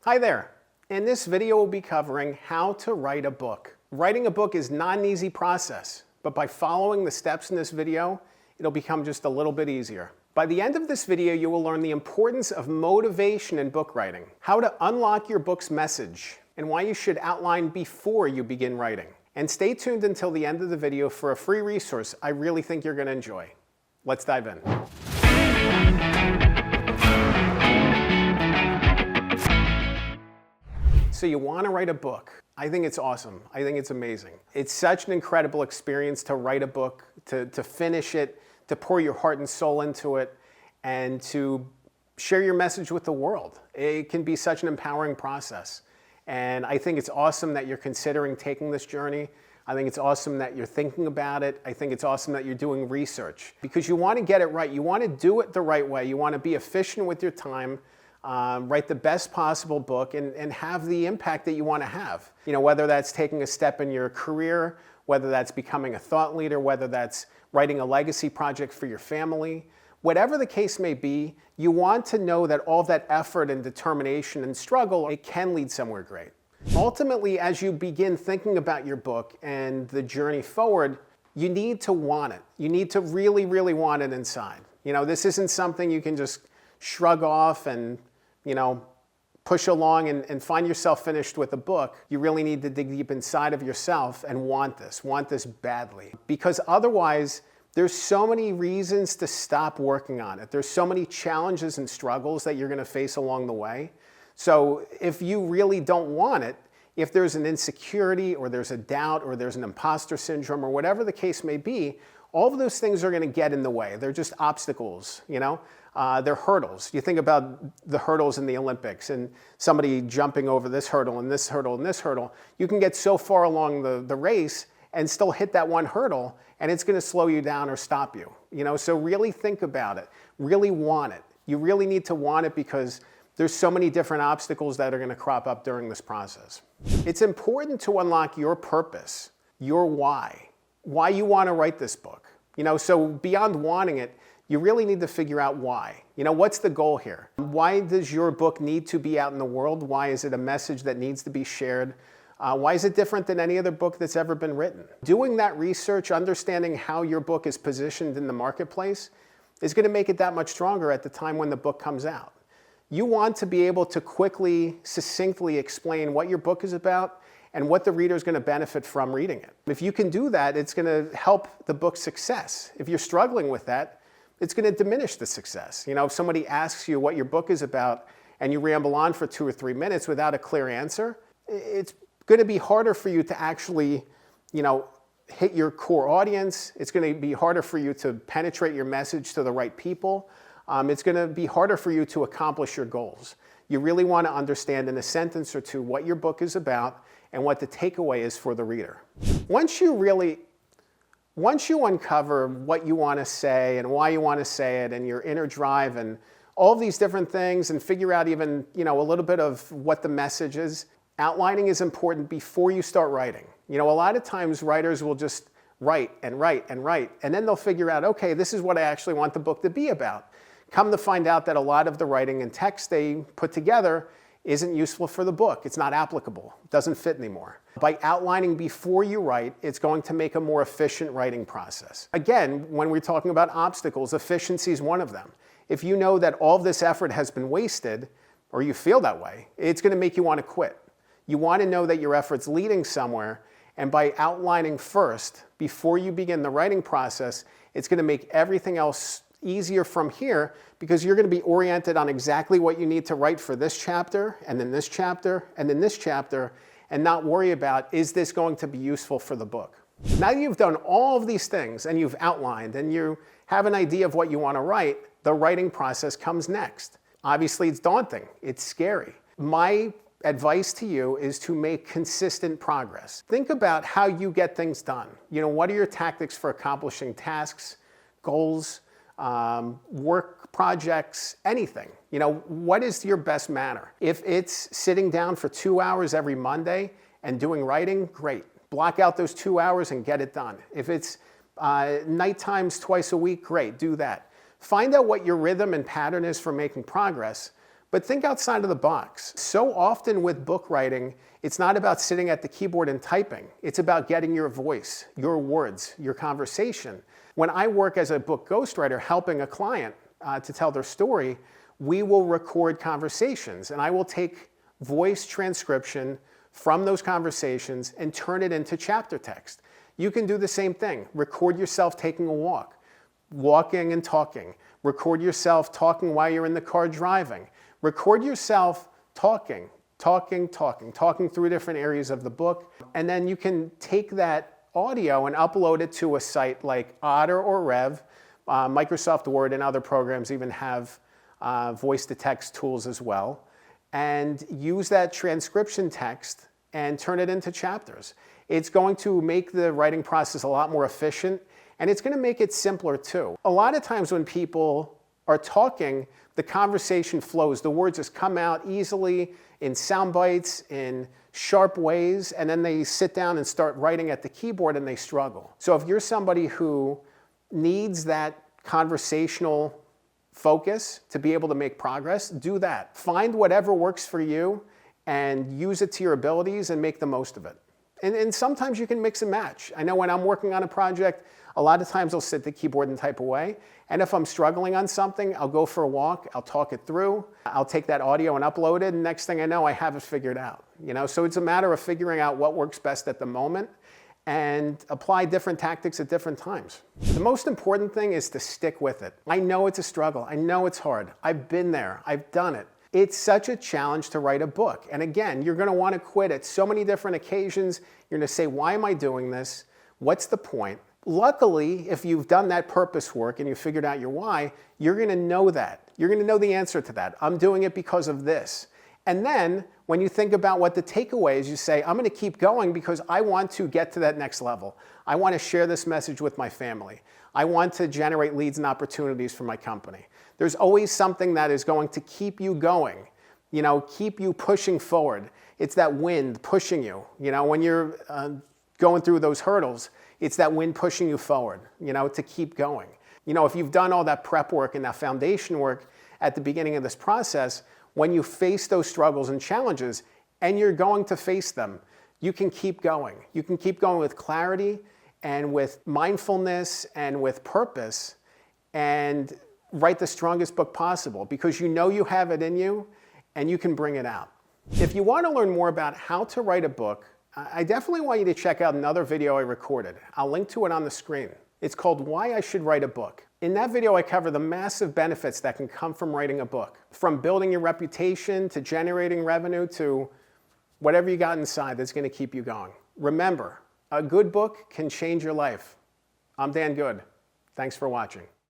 Hi there. In this video, we'll be covering how to write a book. Writing a book is not an easy process, but by following the steps in this video, it'll become just a little bit easier. By the end of this video, you will learn the importance of motivation in book writing, how to unlock your book's message, and why you should outline before you begin writing. And stay tuned until the end of the video for a free resource I really think you're going to enjoy. Let's dive in. So you want to write a book. I think it's awesome. I think it's amazing. It's such an incredible experience to write a book, to finish it, to pour your heart and soul into it, and to share your message with the world. It can be such an empowering process. And I think it's awesome that you're considering taking this journey. I think it's awesome that you're thinking about it. I think it's awesome that you're doing research because you want to get it right. You want to do it the right way. You want to be efficient with your time. Write the best possible book and have the impact that you want to have. You know, whether that's taking a step in your career, whether that's becoming a thought leader, whether that's writing a legacy project for your family, whatever the case may be, you want to know that all that effort and determination and struggle, it can lead somewhere great. Ultimately, as you begin thinking about your book and the journey forward, you need to want it. You need to really, really want it inside. You know, this isn't something you can just shrug off and push along and find yourself finished with a book. You really need to dig deep inside of yourself and want this badly. Because otherwise, there's so many reasons to stop working on it. There's so many challenges and struggles that you're gonna face along the way. So if you really don't want it, if there's an insecurity or there's a doubt or there's an imposter syndrome or whatever the case may be, all of those things are gonna get in the way. They're just obstacles, they're hurdles. You think about the hurdles in the Olympics and somebody jumping over this hurdle and this hurdle and this hurdle. You can get so far along the race and still hit that one hurdle and it's gonna slow you down or stop you. So really think about it, really want it. You really need to want it because there's so many different obstacles that are gonna crop up during this process. It's important to unlock your purpose, your why you wanna write this book. So beyond wanting it, you really need to figure out why. What's the goal here? Why does your book need to be out in the world? Why is it a message that needs to be shared? Why is it different than any other book that's ever been written? Doing that research, understanding how your book is positioned in the marketplace is going to make it that much stronger at the time when the book comes out. You want to be able to quickly, succinctly explain what your book is about and what the reader is going to benefit from reading it. If you can do that, it's going to help the book's success. If you're struggling with that, it's going to diminish the success. If somebody asks you what your book is about and you ramble on for 2 or 3 minutes without a clear answer, it's going to be harder for you to actually, hit your core audience. It's going to be harder for you to penetrate your message to the right people. It's going to be harder for you to accomplish your goals. You really want to understand in a sentence or two what your book is about and what the takeaway is for the reader. Once you uncover what you want to say and why you want to say it and your inner drive and all of these different things and figure out even, a little bit of what the message is, outlining is important before you start writing. A lot of times writers will just write and write and write, and then they'll figure out, okay, this is what I actually want the book to be about. Come to find out that a lot of the writing and text they put together isn't useful for the book. It's not applicable. It doesn't fit anymore. By outlining before you write, it's going to make a more efficient writing process. Again, when we're talking about obstacles, efficiency is one of them. If you know that all of this effort has been wasted, or you feel that way, it's going to make you want to quit. You want to know that your effort's leading somewhere, and by outlining first, before you begin the writing process, it's going to make everything else easier from here because you're going to be oriented on exactly what you need to write for this chapter, and then this chapter, and then this chapter, and not worry about, is this going to be useful for the book? Now you've done all of these things and you've outlined and you have an idea of what you want to write, the writing process comes next. Obviously it's daunting, it's scary. My advice to you is to make consistent progress. Think about how you get things done. What are your tactics for accomplishing tasks, goals, work projects, anything? What is your best manner? If it's sitting down for 2 hours every Monday and doing writing, great. Block out those 2 hours and get it done. If it's night times twice a week, great, do that. Find out what your rhythm and pattern is for making progress, But think outside of the box. So often with book writing, it's not about sitting at the keyboard and typing. It's about getting your voice, your words, your conversation. When I work as a book ghostwriter helping a client to tell their story, we will record conversations, and I will take voice transcription from those conversations and turn it into chapter text. You can do the same thing. Record yourself taking a walk, walking and talking. Record yourself talking while you're in the car driving. Record yourself talking through different areas of the book, and then you can take that audio and upload it to a site like Otter or Rev. Microsoft Word and other programs even have voice-to-text tools as well, and use that transcription text and turn it into chapters. It's going to make the writing process a lot more efficient, and it's going to make it simpler too. A lot of times when people are talking, the conversation flows. The words just come out easily in sound bites, in sharp ways, and then they sit down and start writing at the keyboard and they struggle. So if you're somebody who needs that conversational focus to be able to make progress, do that. Find whatever works for you and use it to your abilities and make the most of it. And sometimes you can mix and match. I know when I'm working on a project, a lot of times I'll sit at the keyboard and type away. And if I'm struggling on something, I'll go for a walk, I'll talk it through, I'll take that audio and upload it, and next thing I know, I have it figured out. So it's a matter of figuring out what works best at the moment and apply different tactics at different times. The most important thing is to stick with it. I know it's a struggle. I know it's hard. I've been there. I've done it. It's such a challenge to write a book. And again, you're going to want to quit at so many different occasions. You're going to say, why am I doing this? What's the point? Luckily, if you've done that purpose work and you figured out your why, you're going to know that. You're going to know the answer to that. I'm doing it because of this. And then when you think about what the takeaway is, you say, I'm going to keep going because I want to get to that next level. I want to share this message with my family. I want to generate leads and opportunities for my company. There's always something that is going to keep you going, keep you pushing forward. It's that wind pushing you. When you're going through those hurdles, it's that wind pushing you forward, to keep going. If you've done all that prep work and that foundation work at the beginning of this process, when you face those struggles and challenges, and you're going to face them, you can keep going. You can keep going with clarity and with mindfulness and with purpose and write the strongest book possible because you know you have it in you and you can bring it out. If you want to learn more about how to write a book, I definitely want you to check out another video I recorded. I'll link to it on the screen. It's called Why I Should Write a Book. In that video, I cover the massive benefits that can come from writing a book, from building your reputation to generating revenue to whatever you got inside that's going to keep you going. Remember, a good book can change your life. I'm Dan Good. Thanks for watching.